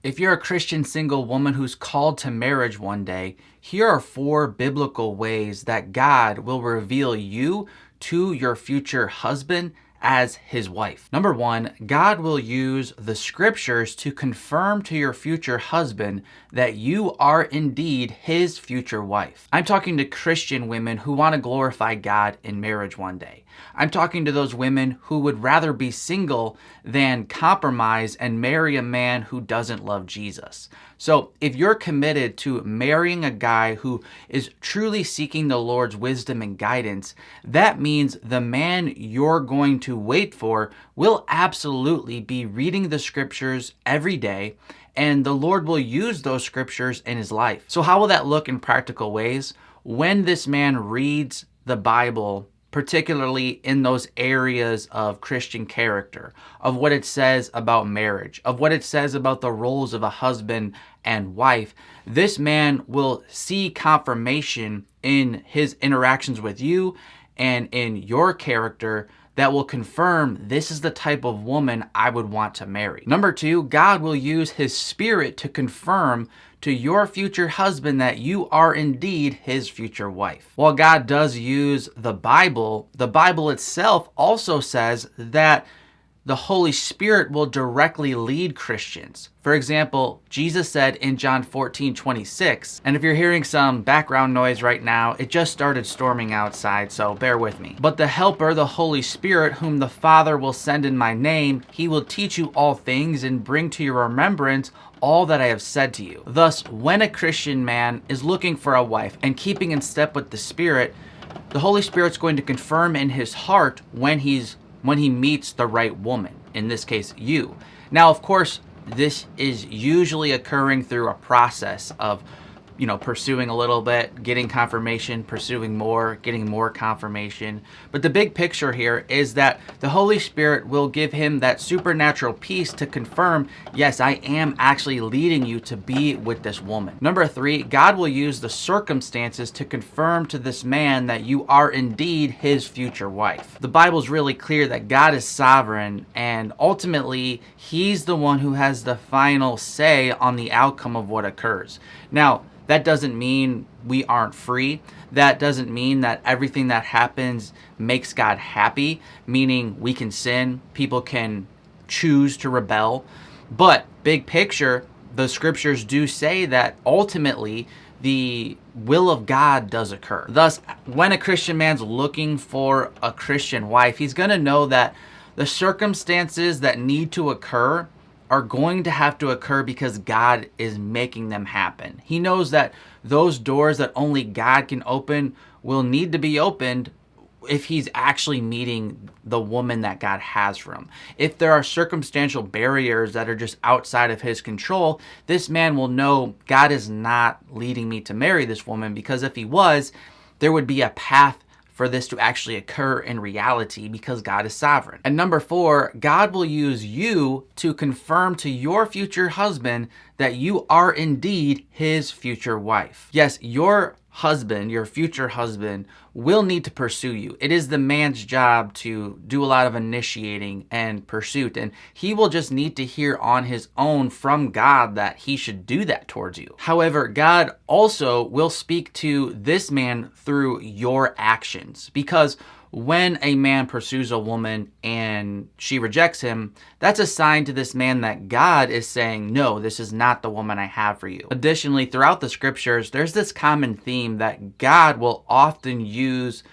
If you're a Christian single woman who's called to marriage one day, here are 4 biblical ways that God will reveal you to your future husband as his wife. Number 1, God will use the scriptures to confirm to your future husband that you are indeed his future wife. I'm talking to Christian women who want to glorify God in marriage one day. I'm talking to those women who would rather be single than compromise and marry a man who doesn't love Jesus. So if you're committed to marrying a guy who is truly seeking the Lord's wisdom and guidance, that means the man you're going to wait for will absolutely be reading the scriptures every day, and the Lord will use those scriptures in his life. So how will that look in practical ways? When this man reads the Bible, particularly in those areas of Christian character, of what it says about marriage, of what it says about the roles of a husband and wife, this man will see confirmation in his interactions with you and in your character that will confirm this is the type of woman I would want to marry. Number 2, God will use his Spirit to confirm to your future husband that you are indeed his future wife. While God does use the Bible itself also says that the Holy Spirit will directly lead Christians. For example, Jesus said in John 14:26, and if you're hearing some background noise right now, it just started storming outside, so bear with me. But the Helper, the Holy Spirit, whom the Father will send in my name, he will teach you all things and bring to your remembrance all that I have said to you. Thus, when a Christian man is looking for a wife and keeping in step with the Spirit, the Holy Spirit's going to confirm in his heart when he meets the right woman, in this case, you. Now, of course, this is usually occurring through a process of, pursuing a little bit, getting confirmation, pursuing more, getting more confirmation. But the big picture here is that the Holy Spirit will give him that supernatural peace to confirm, yes, I am actually leading you to be with this woman. Number 3, God will use the circumstances to confirm to this man that you are indeed his future wife. The Bible's really clear that God is sovereign, and ultimately, he's the one who has the final say on the outcome of what occurs. Now, that doesn't mean we aren't free. That doesn't mean that everything that happens makes God happy, meaning we can sin, people can choose to rebel. But big picture, the scriptures do say that ultimately the will of God does occur. Thus, when a Christian man's looking for a Christian wife, he's going to know that the circumstances that need to occur are going to have to occur because God is making them happen. He knows that those doors that only God can open will need to be opened if he's actually meeting the woman that God has for him. If there are circumstantial barriers that are just outside of his control, this man will know God is not leading me to marry this woman, because if he was, there would be a path for this to actually occur in reality because God is sovereign. And number 4, God will use you to confirm to your future husband that you are indeed his future wife. Yes, your husband, your future husband, will need to pursue you. It is the man's job to do a lot of initiating and pursuit, and he will just need to hear on his own from God that he should do that towards you. However, God also will speak to this man through your actions, because when a man pursues a woman and she rejects him, that's a sign to this man that God is saying, no, this is not the woman I have for you. Additionally, throughout the scriptures, there's this common theme that God will often use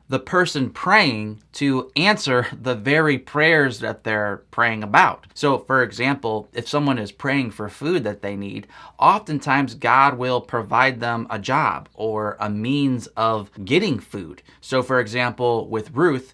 the person praying to answer the very prayers that they're praying about. So, for example, if someone is praying for food that they need, oftentimes God will provide them a job or a means of getting food. So, for example, with Ruth,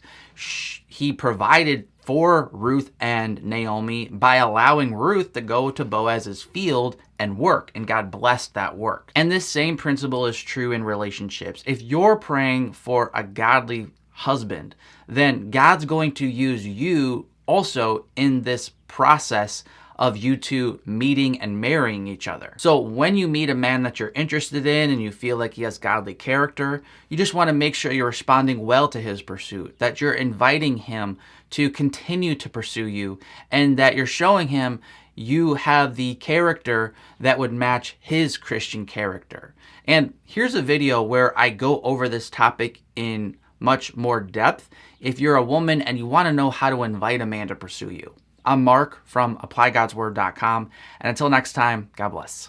he provided for Ruth and Naomi by allowing Ruth to go to Boaz's field and work, and God blessed that work. And this same principle is true in relationships. If you're praying for a godly husband, then God's going to use you also in this process of you two meeting and marrying each other. So when you meet a man that you're interested in and you feel like he has godly character, you just want to make sure you're responding well to his pursuit, that you're inviting him to continue to pursue you, and that you're showing him, you have the character that would match his Christian character. And here's a video where I go over this topic in much more depth if you're a woman and you want to know how to invite a man to pursue you. I'm Mark from ApplyGodsWord.com, and until next time, God bless.